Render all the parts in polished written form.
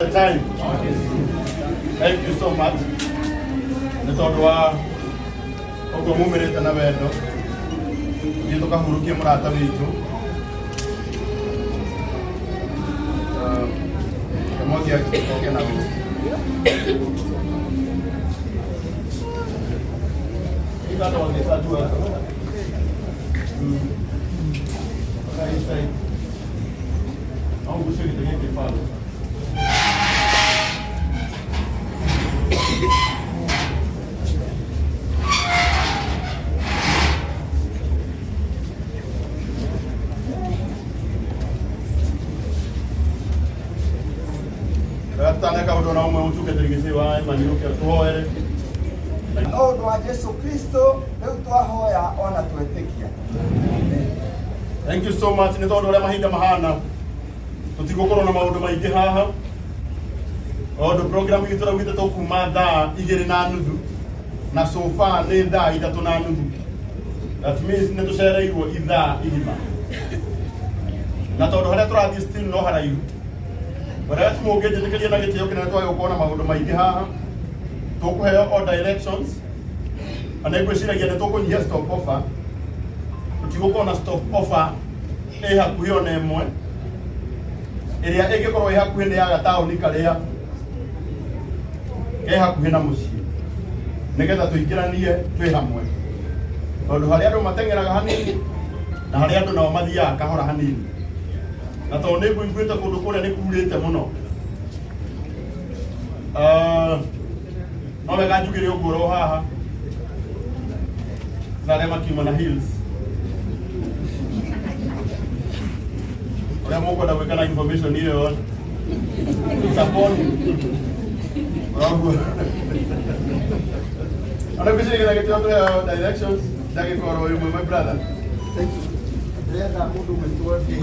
Time. Thank you so much. Nitondwa ogwo mumirite na wendo. Ndio tukahurukie murata witu. Kamoja kitoke na witu. Ika ndo ngesa tu hapo. Sai. Au bushe kitenge kifalo. Tana ka udona umwe utuke tirigisi wa maniruke tuhoere. Maundu wa Yesu Kristo riu twahoya ona twetikia. Thank you so much. Ni tondu ria mahinda mahana tutigukorwo na maundu maingi haha. Ondo program itu rawite tukuma thaa 2:30 na so far ni thaa 3:30. That means ni tucereirwo ithaa igima. Na tondu haria turathi still no haraihu. Wala tumogeje tukiria na gitio kina twayo kuona maundu maingi haha. Tukuheo all directions. Anaigwiciragia ni tukunyia stop offer. Tutigũkorwo na stop offer hakuhĩ ona ĩmwe ĩrĩa ĩngĩkorwo hakuhĩ nĩ ya gataũni karĩa hakuhĩ na mũciĩ nĩgetha tũingĩranie twĩ hamwe, tondũ harĩa andũ mateng'eraga hanini na harĩa andũ nao mathiaga kahora hanini, na tondũ nĩngũiguĩte kũndũ kũrĩa nĩ kurĩte mũno. No wega njugĩre ũguo haha Zarema Kimana Hills. Kaya mo ko na weka na information hiyo. Support. Ana kisi kina kitu hapo directions dagi kwa roho my brother. Thank you. Brother mudu mtuwati.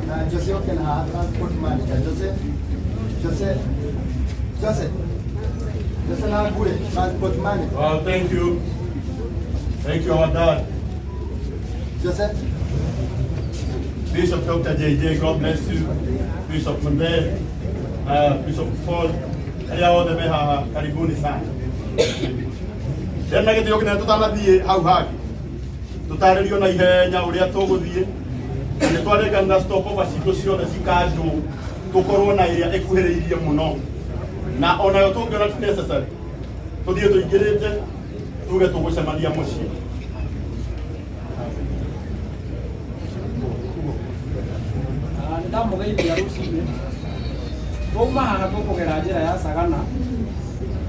Na Jose okena transport manager. Jose na bure transport manager. Oh, thank you. Thank you, our dad. Jose. Bishop Dr. JJ, God bless you. Bishop Mbe, Bishop Paul, aya wote meha karibuni sana. Tena gitio kina tutanathie hau haki. Tutaririo na ihenya uria tuguthie. Ni twareka stop over citu ciothe cikanju tukorwo na iria ikuhiriirie muno. Na ona yo tungiona ti necessary. Tuthie tuingirite tuge tugucemania mucii. Ndamugeithia ruciini twauma haha tukugera njira ya Sagana,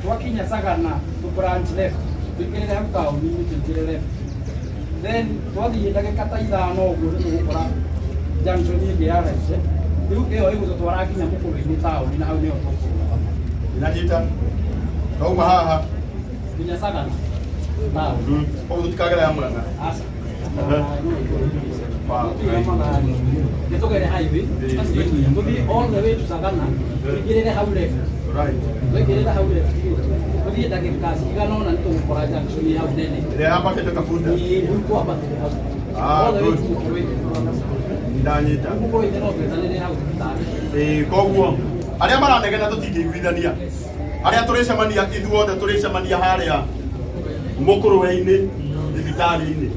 twakinya Sagana tu branch left twingirire hau taũni-inĩ twingire left, then twathie ndagĩka ta 5 ũguo nĩtũgũkora junction ĩngĩ ya right, rĩu ĩyo ĩgũtũtwara nginya mũkũrũ-inĩ taũni na hau nĩho tũkũrũgama. Inajita twauma haha nginya Sagana taũni ũguo tutikagera ya Mũrang'a. Asa Getogere highway, all the way to Sagana, twingirire hau left. Right. Twingirire hau left. Tuthie ndagĩka cigana ũna nĩtũgũkora junction hau nene. Ile hapa kete kafunda. Rĩu twambatĩre hau. Ah, good. Ndanyita. Mũkũrũ-inĩ no twĩtanĩre hau thibitarĩ. Koguo arĩa maranegena tũtingĩiguithania, arĩa tũrĩcemania ithuothe tũrĩcemania harĩa mũkũrũ-inĩ thibitarĩ-inĩ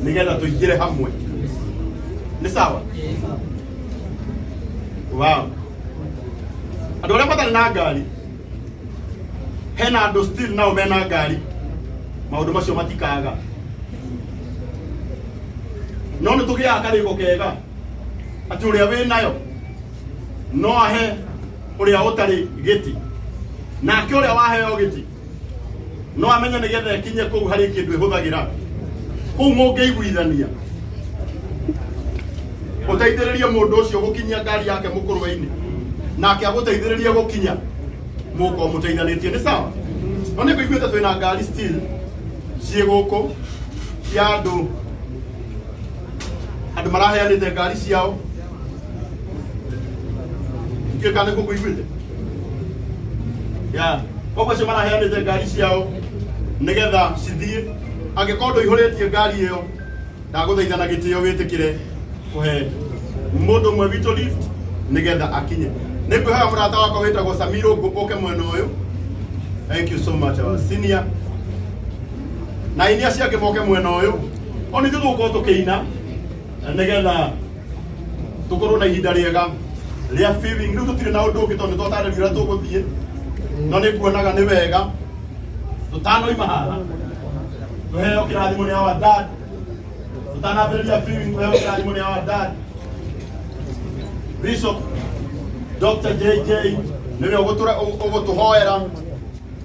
nĩgetha tũingĩre hamwe. Ni sawa? Wow. Andũ arĩa matarĩ na ngari, hena andũ still nao mena ngari, maũndũ macio matikaga. No nĩ tũgĩaga karĩko kega atĩ ũrĩa wĩ nayo no ahe ũrĩa ũtarĩ gĩtĩ, nake ũrĩa waheo gĩtĩ no amenye nĩgetha ekinye kũu harĩ kĩndũ ĩhũthagĩra kũu mũngĩiguithania uteithĩrĩrie mũndũ ũcio gũkinyia ngari yake mũkũrũ-inĩ nake agũteithĩrĩrie gũkinya mũko mũteithanĩtie. Nĩ sawa? No nĩ kũiguĩte twĩna ngari still ciĩ gũkũ cia andũ maraheanĩte ngari ciao. Ngĩka nĩ kũiguĩte ya koguo cio maraheanĩte ngari ciao nĩgetha cithiĩ. Angĩkorwo ndũihũrĩtie ngari ĩyo ndagũthaitha na gĩtĩo wĩtĩkĩre kuhe mũndũ ũmwe witũ lift nigetha akinye nikuhaga murata wakwa witagwo Samiro Ngũke mwena uyu. Thank you so much our senior. Na inia ciake moke mwena uyu oni tugukorwo tukiina nigetha tukorwo na ihinda riega ria feeling. Riu tutire na undu ungi tondu twatarĩria uria tuguthie no ni kuonaga ni wega tutanoima haha tuheo kirathimo ni our dad. Tutanambĩrĩria feeling tuheo kirathimo ni our dad Bishop Dr. JJ niwe ugutuhoera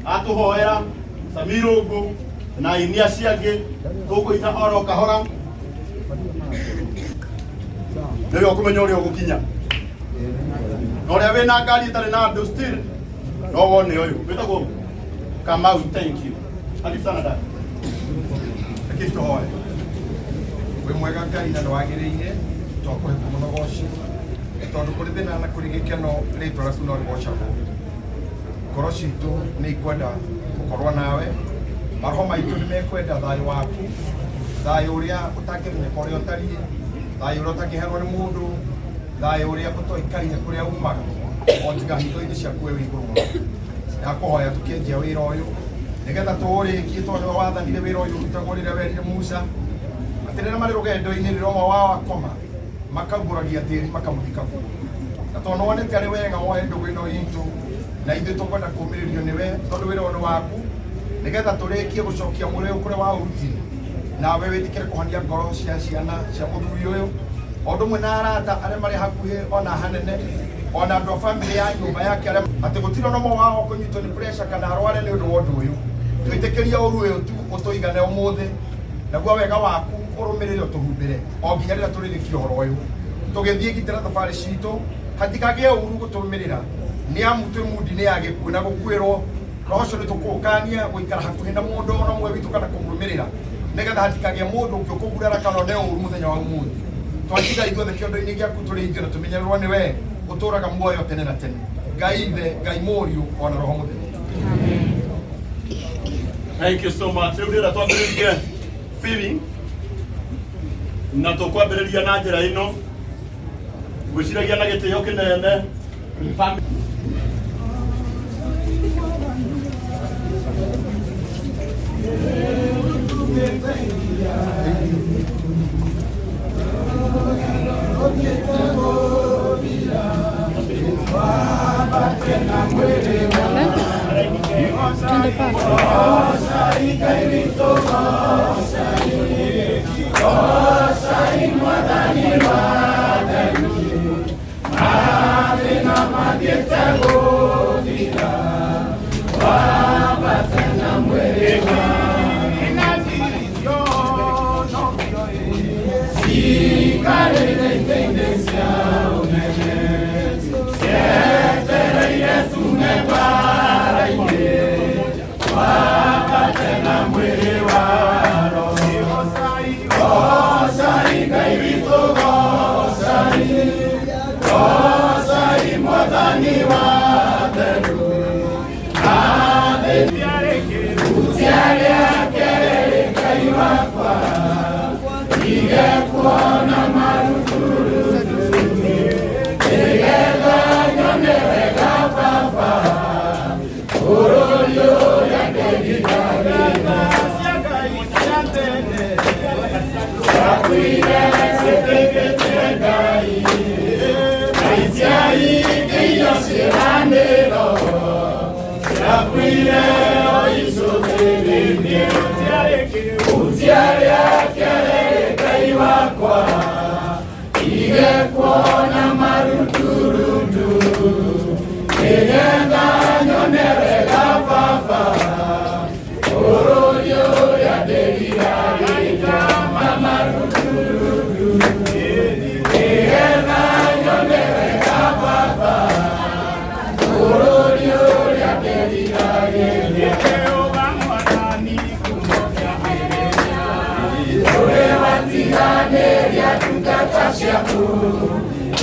atuhoera Samiro Ngũ na inia ciangi tukuita oro kahora niwe ukumenya uria ugukinya na uria wina ngari itari na andu still no wone uyu witagwo Kamau. Thank you. Karibu sana dad. Kitu hoye we mwega Ngai na ndwagĩrĩire twakuhe kũmũnogocia tondũ kũrĩ thĩna na kũrĩ gĩkeno rĩtwa rĩaku no rĩgocagwo. Ngoro citũ nĩ ikwenda gũkorwo nawe, maroho maitũ nĩ mekwenda thayũ waku, thayũ ũrĩa ũtangĩmenyeka ũrĩa ũtariĩ, thayũ ũrĩa ũtangĩherwo nĩ mũndũ, thayũ ũrĩa ũtoĩkaine kũrĩa umaga o tiga hitho-inĩ ciaku we wĩ igũrũ mũno. Ndakũhoya tũkĩanjia wĩra ũyũ nĩgetha tũũrĩkie tondũ nĩwe wathanire wĩra ũyũ ũrutagwo rĩrĩa werire Musa atĩ rĩrĩa marĩ rũgendo-inĩ rĩrĩa ũmwe wao akoma makaguũragia tĩĩri makamũthika kuo. Na tondũ wonete arĩ wega woe ndũgũ ĩno itũ na ithuĩ tũkwenda kũũmĩrĩrio nĩwe tondũ wĩra ũyũ nĩ waku nĩgetha tũrĩkie gũcokia mũrĩo kũrĩa waũrutire nawe wĩtĩkĩre kũhonia ngoro cia ciana cia mũthuri ũyũ o ũndũ ũmwe na arata arĩa marĩ hakuhĩ ona hanene ona andũ a bamĩrĩ ya nyũmba yake arĩa atĩ gũtirĩ ona ũmwe wao kũnyitwo nĩ pressure kana arware nĩ ũndũ wa ũndũ ũyũ. Twĩtĩkĩrie ũru ũyũ tu ũtũigane ũmũthĩ naguo wega waku ũrũmĩrĩre ũtũhumbĩre o nginya rĩrĩa tũrĩrĩkia ũhoro ũyũ tũgĩthiĩ gitĩra thabarĩ citũ hatikagĩe ũru gũtũrũmĩrĩra nĩ amu twĩ mudi-inĩ ya gĩkuũ na gũkuĩrwo roho ũcio nĩ tũkũũkania gũikara hakuhĩ na mũndũ ona ũmwe witũ kana kũmũrũmĩrĩra nĩgetha hatikagĩe mũndũ ũngĩ ũkũgurara kana one ũru mũthenya wa ũmũthĩ. Twakiga ithuothe kĩondo-inĩ gĩaku tũrĩ ithuĩ na tũmenyererwo nĩ we ũtũũraga muoyo tene na tene. Ngai ithe, Ngai mũriũ ona roho mũtheru. Thank you so much. Rĩu ndĩrenda twambĩrĩrie feeling na tũkwambĩrĩria na njĩra ĩno gwĩciragia na gĩtĩo kĩnene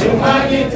Umagita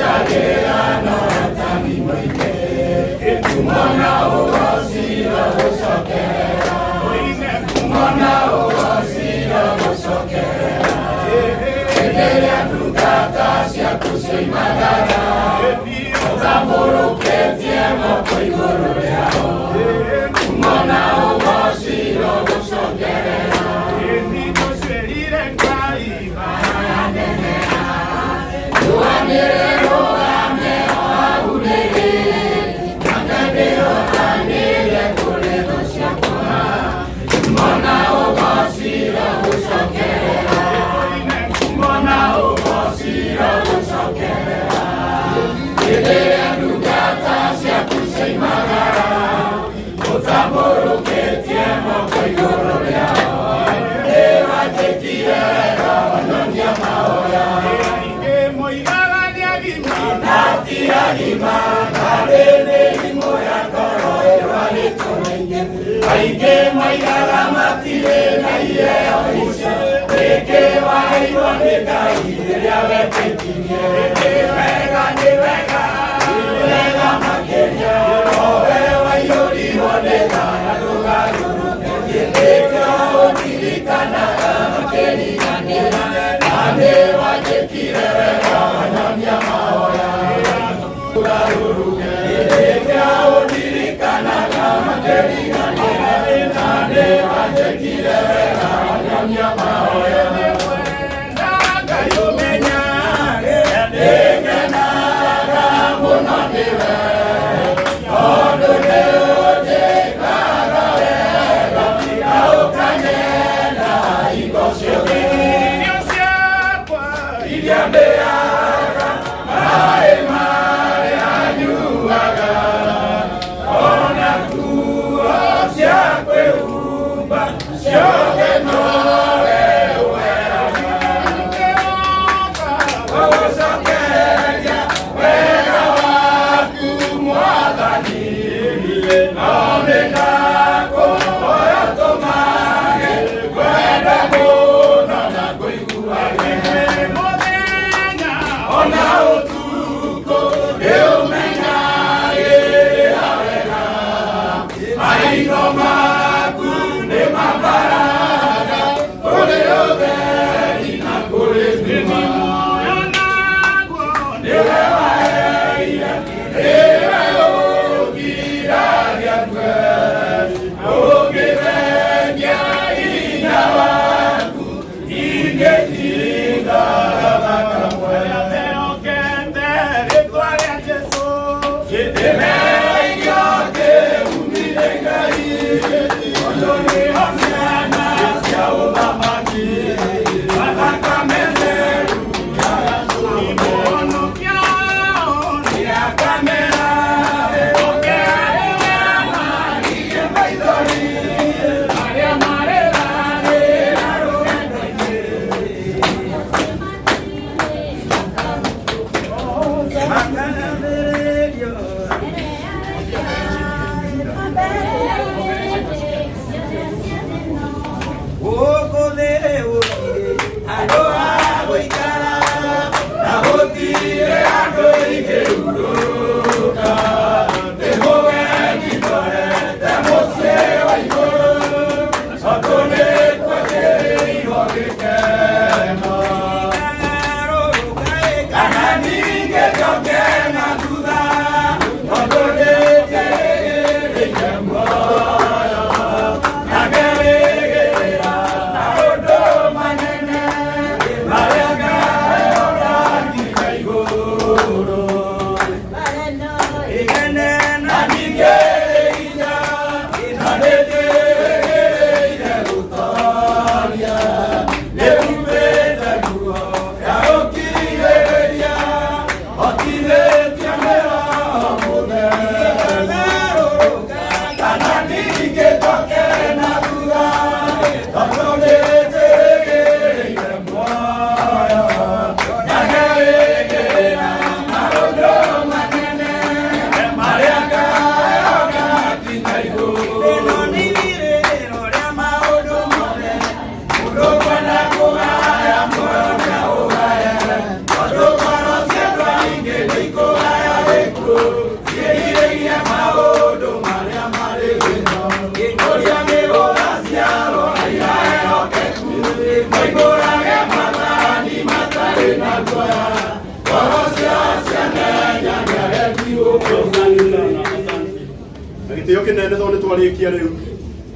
Gitio kinene tondu twarikia riu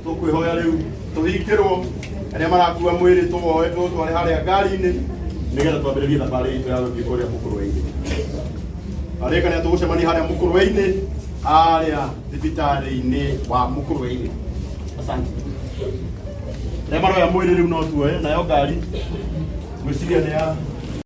tukwihoya riu tuhingirwo aria marakua mwiri tuwoe tware haria ngari-ini nigetha twambiririe thabari itu ya guthii kuria Mukurwe-ini. Arika ni tugucemania haria Mukurwe-ini aria thibitari-ini wa Mukurwe-ini. Asante. Aria maroya mwiri riu no tuoe nayo ngari gwiciria ni ya